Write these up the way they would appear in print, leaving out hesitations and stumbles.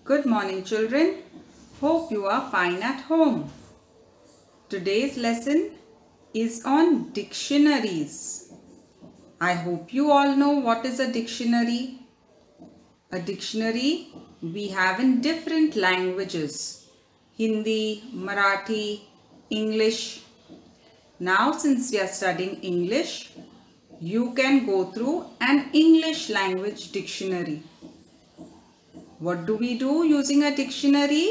Good morning, children. Hope you are fine at home. Today's lesson is on dictionaries. I hope you all know what is a dictionary. A dictionary we have in different languages: Hindi, Marathi, English. Now, since we are studying English, you can go through an English language dictionary. What do we do using a dictionary?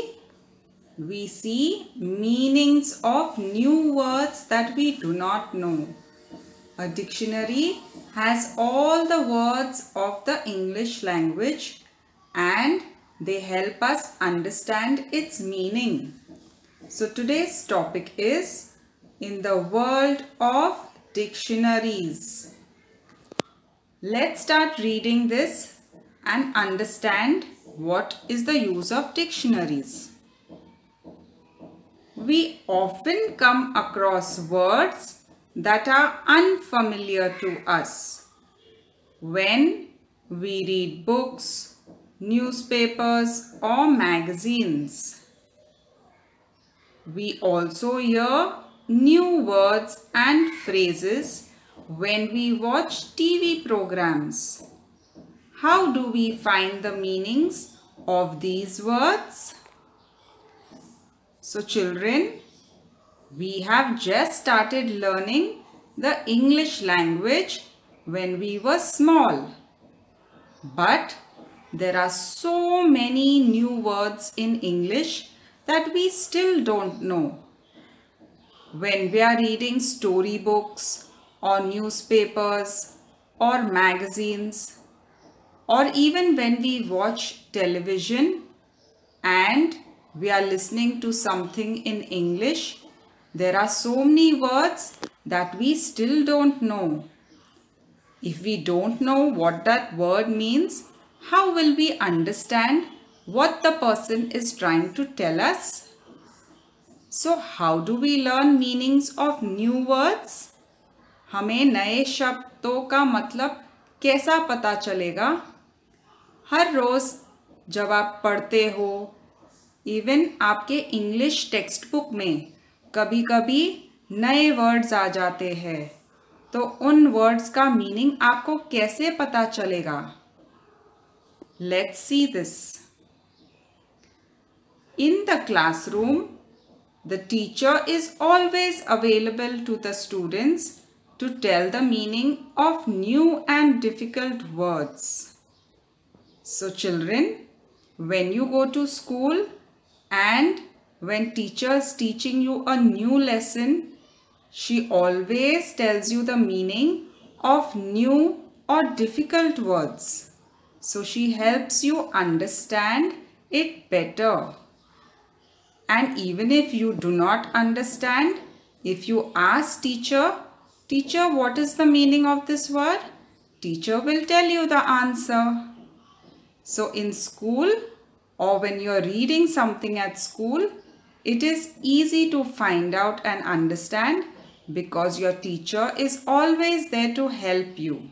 We see meanings of new words that we do not know. A dictionary has all the words of the English language and they help us understand its meaning. So today's topic is in the world of dictionaries. Let's start reading this and understand what is the use of dictionaries. We often come across words that are unfamiliar to us. When we read books, newspapers or magazines, we also hear new words and phrases when we watch TV programs. How do we find the meanings of these words? So children, we have just started learning the English language when we were small. But there are so many new words in English that we still don't know. When we are reading storybooks or newspapers or magazines, or even when we watch television and we are listening to something in English, there are so many words that we still don't know. If we don't know what that word means, how will we understand what the person is trying to tell us? So how do we learn meanings of new words? हमें नए शब्दों का मतलब कैसा पता चलेगा? हर रोज़ जब आप पढ़ते हो, इवन आपके इंग्लिश टेक्स्ट बुक में कभी कभी नए वर्ड्स आ जाते हैं, तो उन वर्ड्स का मीनिंग आपको कैसे पता चलेगा? Let's see this. In the classroom, the teacher is always available to the students to tell the meaning of new and difficult words. So children, when you go to school and when teacher is teaching you a new lesson, she always tells you the meaning of new or difficult words. So she helps you understand it better. And even if you do not understand, if you ask teacher, what is the meaning of this word? Teacher will tell you the answer. So in school or when you are reading something at school, it is easy to find out and understand because your teacher is always there to help you.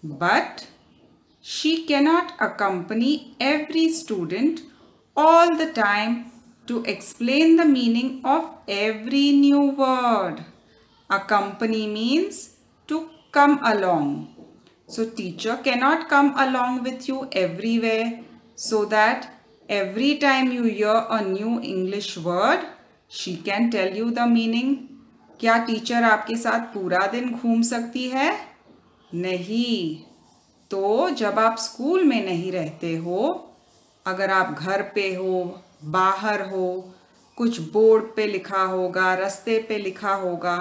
But she cannot accompany every student all the time to explain the meaning of every new word. Accompany means to come along. So teacher cannot come along with you everywhere so that every time you hear a new English word, she can tell you the meaning. क्या teacher आपके साथ पूरा दिन घूम सकती है? नहीं. तो जब आप स्कूल में नहीं रहते हो, अगर आप घर पे हो, बाहर हो, कुछ बोर्ड पे लिखा होगा, रास्ते पे लिखा होगा,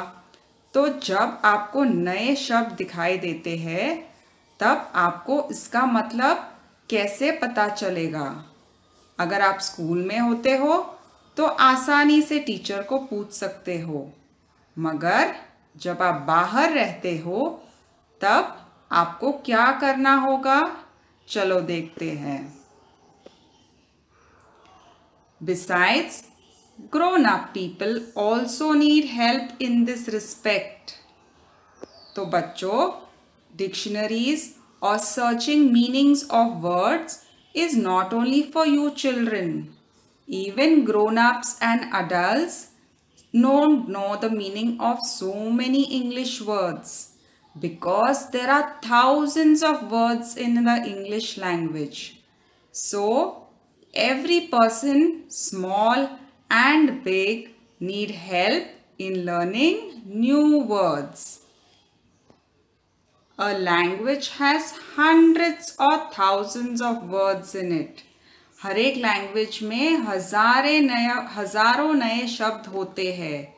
तो जब आपको नए शब्द दिखाई देते हैं, तब आपको इसका मतलब कैसे पता चलेगा? अगर आप स्कूल में होते हो तो आसानी से टीचर को पूछ सकते हो, मगर जब आप बाहर रहते हो तब आपको क्या करना होगा? चलो देखते हैं. Besides, grown-up people also need help in this respect. तो बच्चों, डिक्शनरीज और searching meanings of words is not only for you children. Even grown-ups and adults don't know the meaning of so many English words because there are thousands of words in the English language. So, every person, small and big, need help in learning new words. A language has hundreds or thousands of words in it. हर एक language में हजारों नए शब्द होते हैं,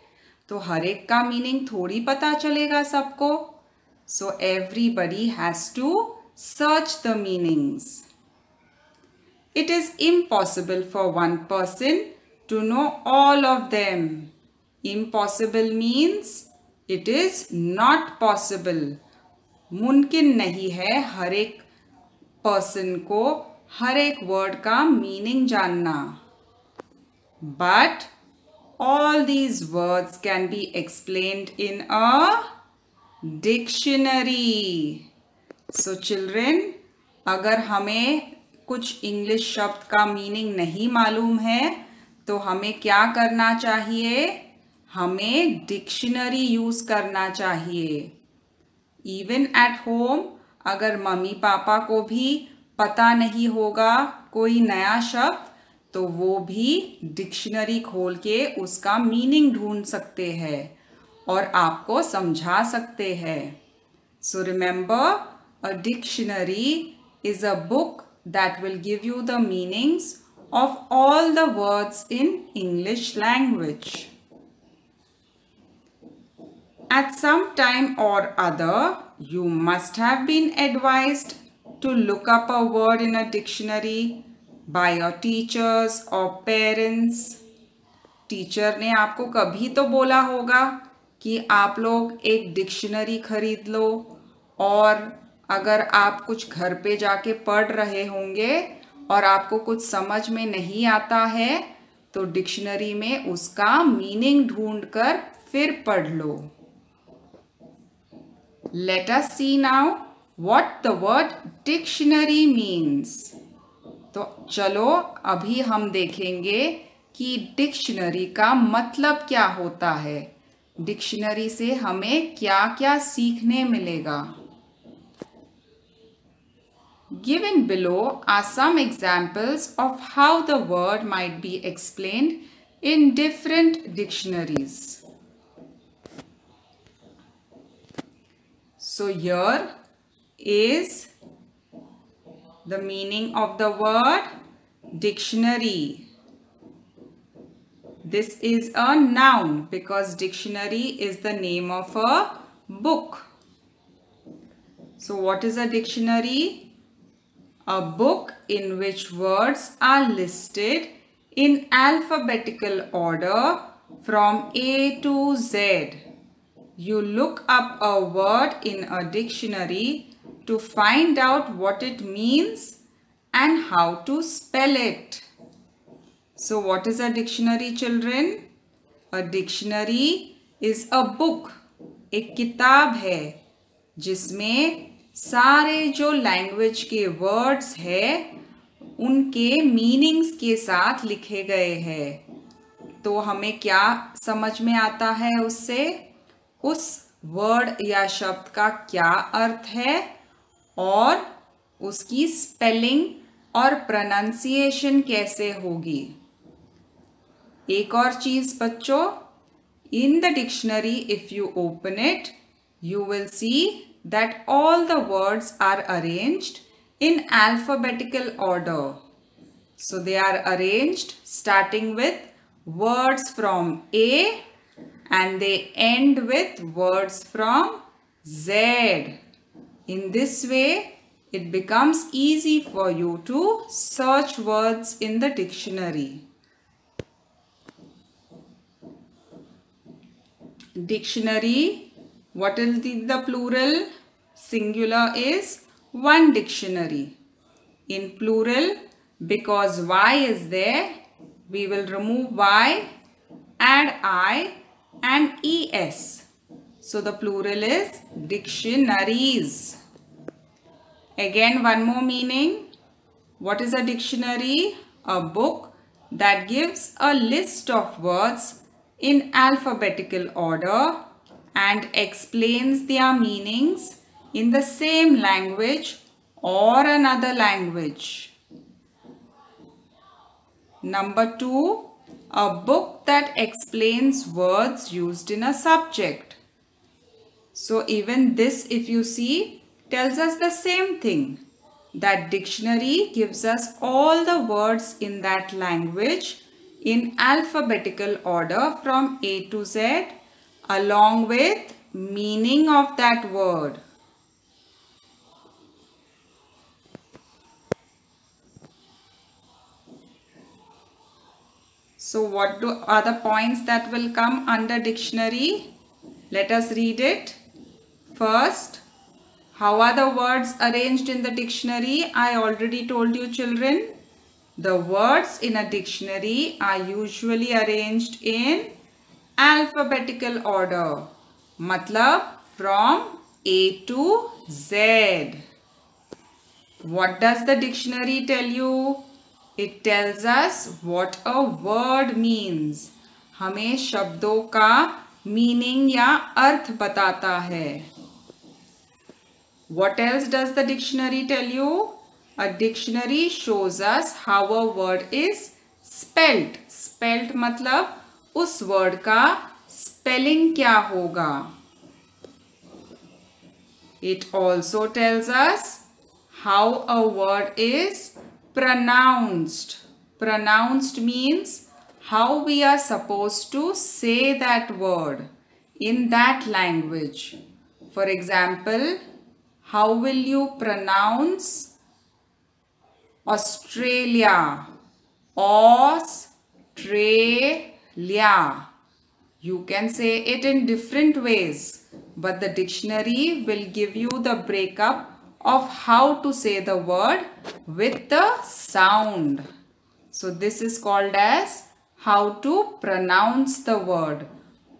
तो हर एक का मीनिंग थोड़ी पता चलेगा सबको. So everybody has to search the meanings. It is impossible for one person to know all of them. Impossible means it is not possible. मुमकिन नहीं है हर एक पर्सन को हर एक वर्ड का मीनिंग जानना. But all these words can be explained in a dictionary. So children, अगर हमें कुछ इंग्लिश शब्द का मीनिंग नहीं मालूम है तो हमें क्या करना चाहिए? हमें डिक्शनरी यूज करना चाहिए. इवन एट होम अगर मम्मी पापा को भी पता नहीं होगा कोई नया शब्द तो वो भी डिक्शनरी खोल के उसका मीनिंग ढूंढ सकते हैं और आपको समझा सकते हैं. So remember, a dictionary is a book that will give you the meanings of all the words in English language. At some time or other, you must have been advised to look up a word in a dictionary by your teachers or parents. Teacher ने आपको कभी तो बोला होगा कि आप लोग एक डिक्शनरी खरीद लो, और अगर आप कुछ घर पे जाके पढ़ रहे होंगे और आपको कुछ समझ में नहीं आता है तो डिक्शनरी में उसका मीनिंग ढूंढकर फिर पढ़ लो. Let us see now what the word dictionary means. तो चलो अभी हम देखेंगे कि डिक्शनरी का मतलब क्या होता है. डिक्शनरी से हमें क्या क्या सीखने मिलेगा. Given below are some examples of how the word might be explained in different dictionaries. So here is the meaning of the word dictionary. This is a noun because dictionary is the name of a book. So what is a dictionary? A book in which words are listed in alphabetical order from A to Z. You look up a word in a dictionary to find out what it means and how to spell it. So what is a dictionary, children? A dictionary is a book. एक किताब है जिसमें सारे जो language के words है उनके meanings के साथ लिखे गए हैं. तो हमें क्या समझ में आता है उससे? उस वर्ड या शब्द का क्या अर्थ है और उसकी स्पेलिंग और प्रोनाउंसिएशन कैसे होगी. एक और चीज बच्चों, in the dictionary if you open it you will see that all the words are arranged in alphabetical order. So they are arranged starting with words from A and they end with words from Z. In this way, it becomes easy for you to search words in the dictionary. Dictionary. What is the plural? Singular is one dictionary. In plural, because Y is there, we will remove Y, add I and ES. So the plural is dictionaries. Again, one more meaning. What is a dictionary? A book that gives a list of words in alphabetical order and explains their meanings in the same language or another language. Number 2, a book that explains words used in a subject. So even this, if you see, tells us the same thing. That dictionary gives us all the words in that language in alphabetical order from A to Z along with meaning of that word. So what are the points that will come under dictionary? Let us read it. First, how are the words arranged in the dictionary? I already told you, children. The words in a dictionary are usually arranged in alphabetical order. Matlab from A to Z. What does the dictionary tell you? It tells us what a word means. हमें शब्दों का meaning या अर्थ बताता है. What else does the dictionary tell you? A dictionary shows us how a word is spelt. Spelt मतलब उस word का spelling क्या होगा. It also tells us how a word is pronounced. Pronounced means how we are supposed to say that word in that language. For example, how will you pronounce Australia? Australia. You can say it in different ways, but the dictionary will give you the breakup of how to say the word with the sound. So this is called as how to pronounce the word.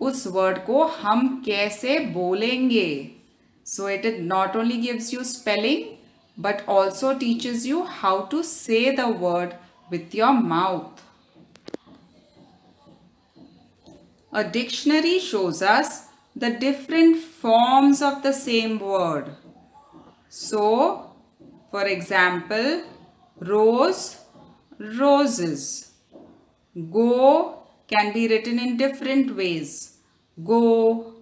उस word को हम कैसे बोलेंगे. So it not only gives you spelling but also teaches you how to say the word with your mouth. A dictionary shows us the different forms of the same word. So, for example, rose, roses. Go can be written in different ways. Go,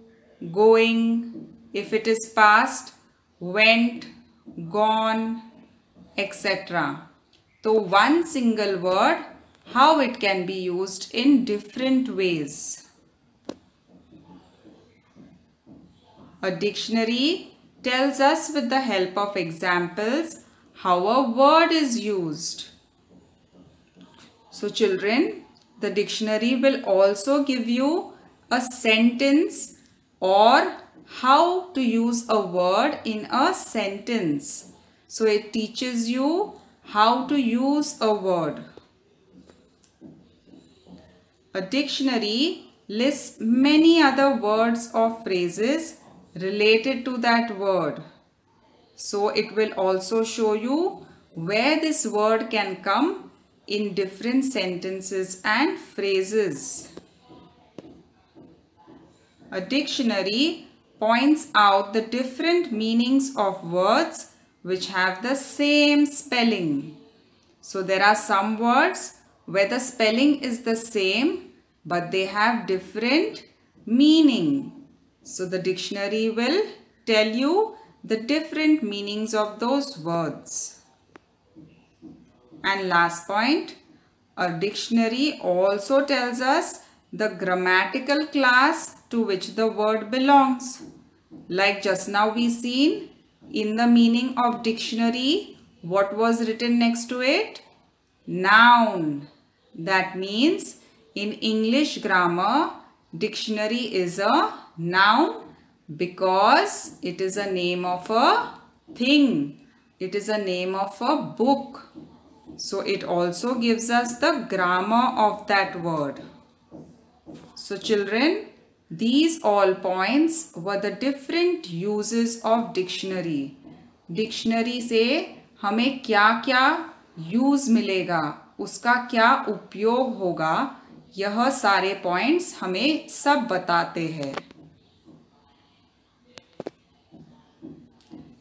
going, if it is past, went, gone, etc. So one single word, how it can be used in different ways. A dictionary tells us with the help of examples how a word is used. So children, the dictionary will also give you a sentence or how to use a word in a sentence. So it teaches you how to use a word. A dictionary lists many other words or phrases related to that word. So it will also show you where this word can come in different sentences and phrases. A dictionary points out the different meanings of words which have the same spelling. So there are some words where the spelling is the same but they have different meaning. So the dictionary will tell you the different meanings of those words. And last point, a dictionary also tells us the grammatical class to which the word belongs. Like just now we seen in the meaning of dictionary, what was written next to it? Noun. That means in English grammar, dictionary is a noun because it is a name of a thing. It is a name of a book. So it also gives us the grammar of that word. So children, these all points were the different uses of dictionary. Dictionary से हमें क्या क्या use मिलेगा, उसका क्या उपयोग होगा, यह सारे पॉइंट्स हमें सब बताते हैं।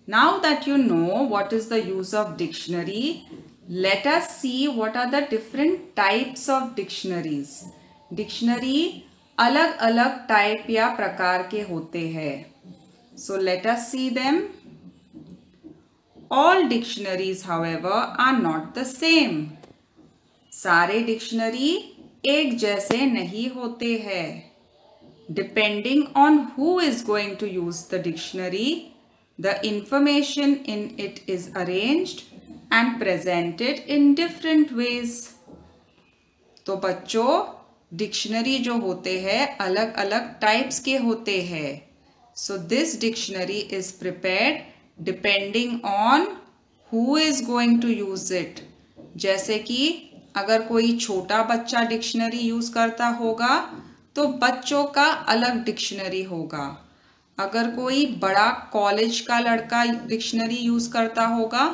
Now that you know what is the use of dictionary, let us see what are the different types of dictionaries. Dictionary अलग अलग टाइप या प्रकार के होते हैं. So let us see them. All dictionaries, however, are not the same. सारे dictionary एक जैसे नहीं होते हैं. Depending on who is going to use the dictionary, the information in it is arranged and presented in different ways. तो बच्चों, dictionary जो होते हैं अलग अलग टाइप्स के होते हैं. So this dictionary is prepared depending on who is going to use it. जैसे कि अगर कोई छोटा बच्चा डिक्शनरी यूज करता होगा तो बच्चों का अलग डिक्शनरी होगा. अगर कोई बड़ा कॉलेज का लड़का डिक्शनरी यूज करता होगा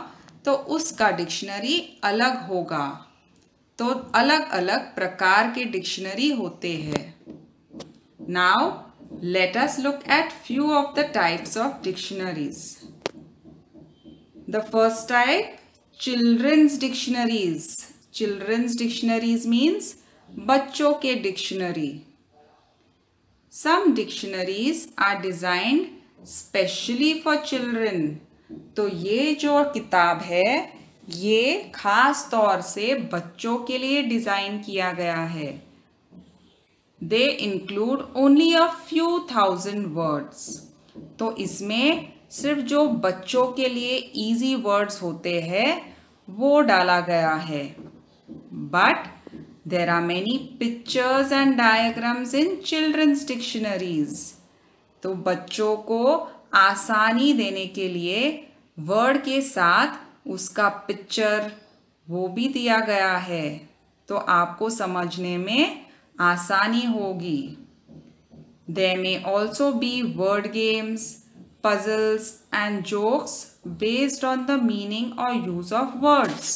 तो उसका डिक्शनरी अलग होगा. तो अलग अलग प्रकार के डिक्शनरी होते हैं. Now let us look at few of the types of dictionaries. The first type, children's dictionaries. Children's dictionaries means बच्चों के dictionary. Some dictionaries are designed specially for children. तो ये जो किताब है ये खास तौर से बच्चों के लिए डिजाइन किया गया है. They include only a few thousand words. तो इसमें सिर्फ जो बच्चों के लिए इजी वर्ड्स होते हैं वो डाला गया है. But there are many pictures and diagrams in children's dictionaries. तो बच्चों को आसानी देने के लिए वर्ड के साथ उसका पिक्चर वो भी दिया गया है. तो आपको समझने में आसानी होगी. There may also be word games, puzzles and jokes based on the meaning or use of words.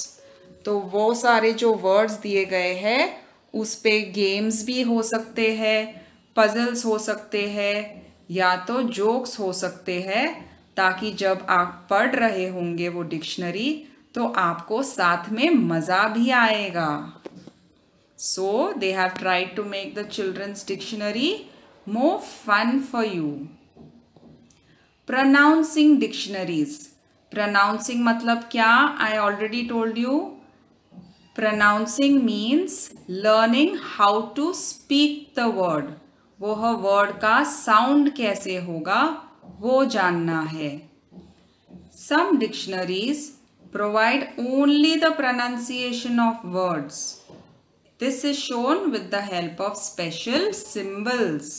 तो वो सारे जो वर्ड्स दिए गए हैं उस पे गेम्स भी हो सकते हैं, पजल्स हो सकते हैं या तो जोक्स हो सकते हैं, ताकि जब आप पढ़ रहे होंगे वो डिक्शनरी तो आपको साथ में मज़ा भी आएगा. So they have tried to make the children's dictionary more fun for you. Pronouncing dictionaries. Pronouncing मतलब क्या? I already told you. Pronouncing means learning how to speak the word. वह वर्ड का साउंड कैसे होगा वो जानना है. Some dictionaries provide only the pronunciation of words. This is shown with the help of special symbols.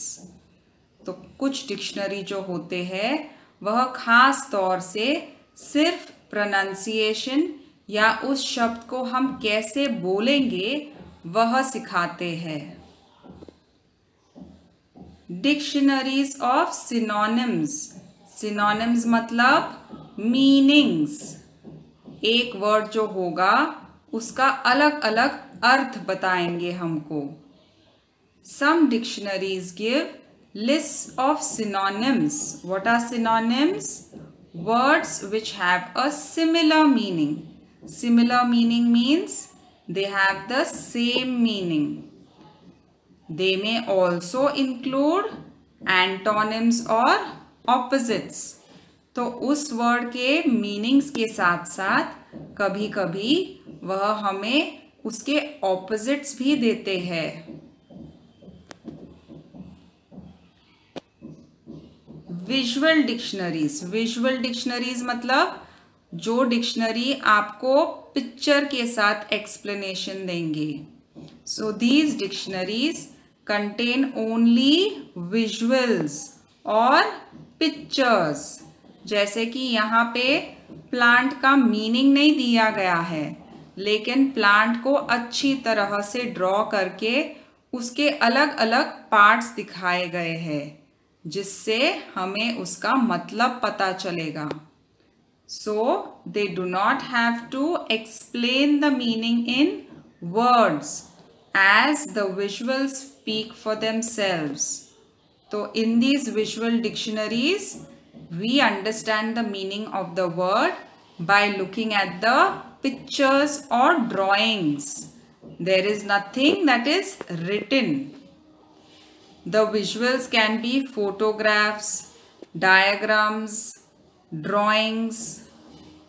तो कुछ dictionary जो होते हैं वह खास तौर से सिर्फ प्रोनाउंसिएशन या उस शब्द को हम कैसे बोलेंगे वह सिखाते हैं. Dictionaries of synonyms. सिनोनिम्स मतलब मीनिंग्स. एक वर्ड जो होगा उसका अलग अलग अर्थ बताएंगे हमको. Some dictionaries give lists of synonyms. What are synonyms? Words which have a similar meaning. Similar meaning means they have the same meaning. They may also include antonyms or opposites. तो उस word के meanings के साथ साथ कभी कभी वह हमें उसके ऑपोजिट्स भी देते हैं. Visual dictionaries. विजुअल डिक्शनरीज मतलब जो डिक्शनरी आपको पिक्चर के साथ एक्सप्लेनेशन देंगे. So these dictionaries contain only visuals और पिक्चर्स. जैसे कि यहाँ पे प्लांट का मीनिंग नहीं दिया गया है लेकिन प्लांट को अच्छी तरह से ड्रॉ करके उसके अलग अलग पार्ट्स दिखाए गए हैं जिससे हमें उसका मतलब पता चलेगा. So they do not have to explain the meaning in words as the visuals speak for themselves. So in these visual dictionaries, we understand the meaning of the word by looking at the pictures or drawings. There is nothing that is written. The visuals can be photographs, diagrams, drawings,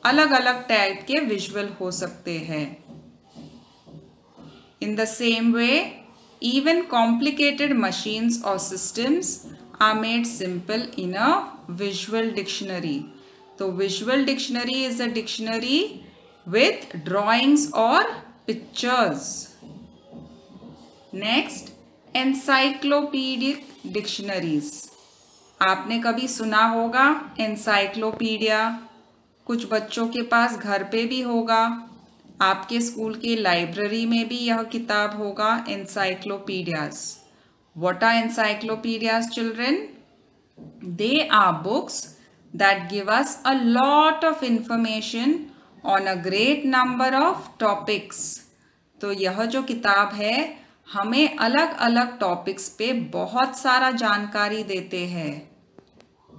अलग अलग type के visual हो सकते हैं. In the same way, even complicated machines or systems are made simple in a visual dictionary. So visual dictionary is a dictionary with drawings or pictures. Next, encyclopedic dictionaries. आपने कभी सुना होगा encyclopedia. कुछ बच्चों के पास घर पे भी होगा. आपके स्कूल के लाइब्रेरी में भी यह किताब होगा, encyclopedias. What are encyclopedias, children? They are books that give us a lot of information on a great number of topics. तो यह जो किताब है हमें अलग अलग टॉपिक्स पे बहुत सारा जानकारी देते हैं.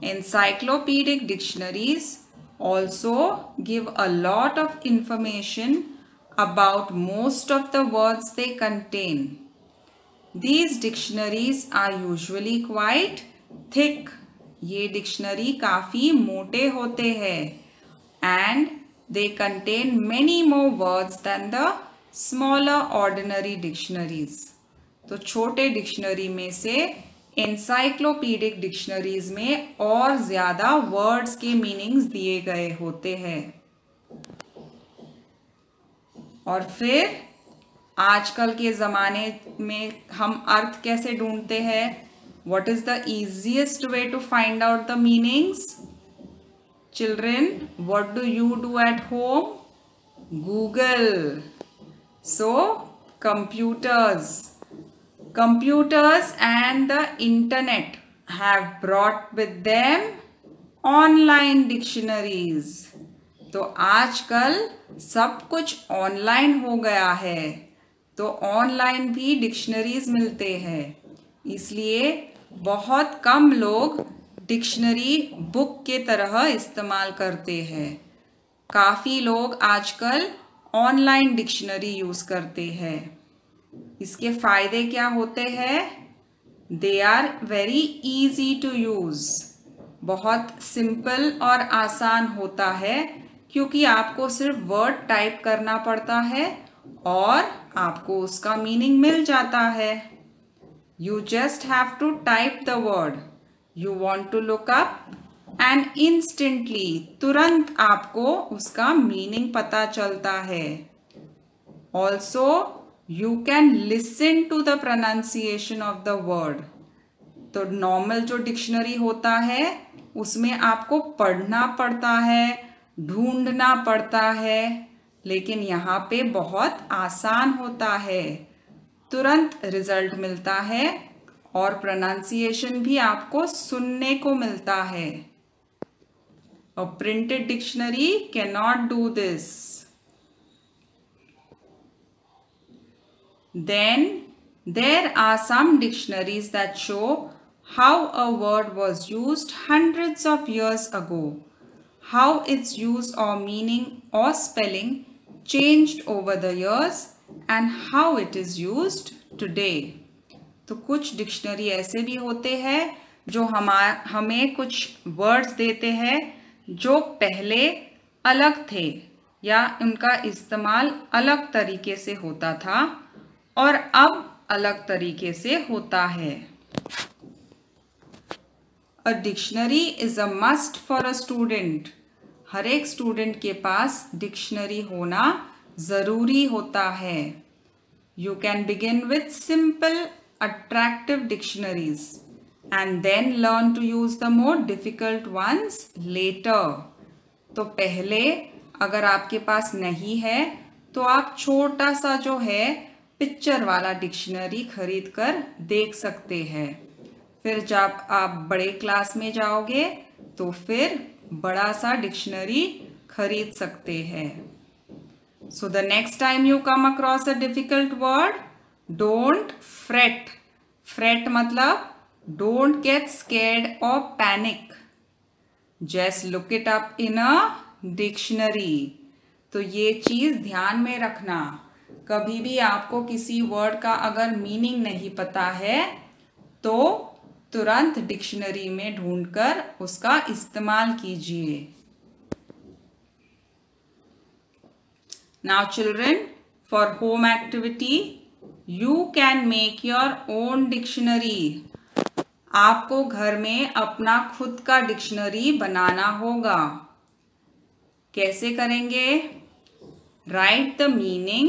Encyclopedic dictionaries also give a lot of information about most of the words they contain. These dictionaries are usually quite thick. ये डिक्शनरी काफ़ी मोटे होते हैं and they contain many more words than the smaller ordinary dictionaries. तो छोटे dictionary में से एनसाइक्लोपीडिक dictionaries में और ज़्यादा वर्ड्स के मीनिंग्स दिए गए होते हैं. और फिर आजकल के ज़माने में हम अर्थ कैसे ढूंढते हैं? What is the easiest way to find out the meanings? Children, what do you do at home? Google. So, computers and the internet have brought with them online dictionaries. तो आजकल सब कुछ ऑनलाइन हो गया है, तो ऑनलाइन भी dictionaries मिलते हैं. इसलिए बहुत कम लोग डिक्शनरी बुक के तरह इस्तेमाल करते हैं. काफ़ी लोग आजकल ऑनलाइन डिक्शनरी यूज़ करते हैं. इसके फ़ायदे क्या होते हैं? They are very easy to use. बहुत सिंपल और आसान होता है क्योंकि आपको सिर्फ वर्ड टाइप करना पड़ता है और आपको उसका मीनिंग मिल जाता है. You just have to type the word you want to look up and instantly तुरंत आपको उसका मीनिंग पता चलता है. Also, you can listen to the pronunciation of the word. तो नॉर्मल जो डिक्शनरी होता है उसमें आपको पढ़ना पड़ता है, ढूंढना पड़ता है, लेकिन यहाँ पे बहुत आसान होता है. तुरंत रिजल्ट मिलता है और प्रोनाउंसिएशन भी आपको सुनने को मिलता है. A printed dictionary cannot do this. Then there are some dictionaries that show how a word was used hundreds of years ago, how its use or meaning or spelling changed over the years and how it is used today. तो कुछ dictionary ऐसे भी होते हैं जो हमें कुछ words देते हैं जो पहले अलग थे या उनका इस्तेमाल अलग तरीके से होता था और अब अलग तरीके से होता है. A dictionary is a must for a student. हर एक स्टूडेंट के पास डिक्शनरी होना ज़रूरी होता है. You can begin with simple, attractive dictionaries and then learn to use the more difficult ones later. तो पहले अगर आपके पास नहीं है तो आप छोटा सा जो है पिक्चर वाला डिक्शनरी खरीद कर देख सकते हैं. फिर जब आप बड़े क्लास में जाओगे तो फिर बड़ा सा डिक्शनरी खरीद सकते हैं। So the next time you come across a difficult word, don't fret. Fret मतलब don't get scared or panic. Just look it up in a dictionary. तो ये चीज़ ध्यान में रखना, कभी भी आपको किसी वर्ड का अगर मीनिंग नहीं पता है तो तुरंत डिक्शनरी में ढूंढकर उसका इस्तेमाल कीजिए। Now children, for home activity, you can make your own dictionary. आपको घर में अपना खुद का डिक्शनरी बनाना होगा। कैसे करेंगे? Write the meaning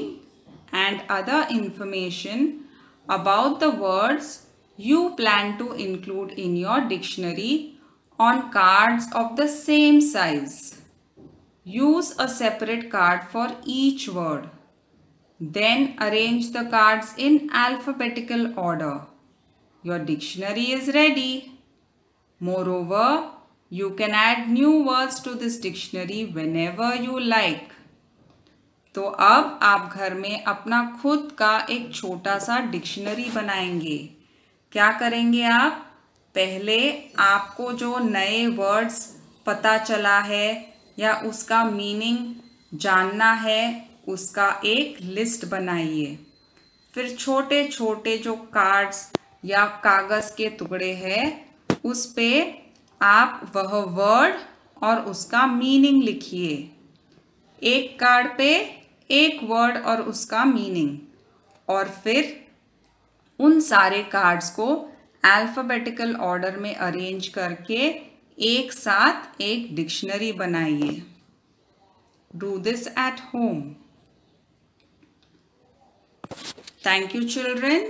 and other information about the words you plan to include in your dictionary on cards of the same size. Use a separate card for each word. Then arrange the cards in alphabetical order. Your dictionary is ready. Moreover, you can add new words to this dictionary whenever you like. तो अब आप घर में अपना खुद का एक छोटा सा डिक्शनरी बनाएंगे। क्या करेंगे आप? पहले आपको जो नए वर्ड्स पता चला है या उसका मीनिंग जानना है, उसका एक लिस्ट बनाइए। फिर छोटे छोटे जो कार्ड्स या कागज़ के टुकड़े हैं उस पे आप वह वर्ड और उसका मीनिंग लिखिए। एक कार्ड पे एक वर्ड और उसका मीनिंग, और फिर उन सारे कार्ड्स को अल्फ़ाबेटिकल ऑर्डर में अरेंज करके एक साथ एक डिक्शनरी बनाइए। Do this at home. Thank you children.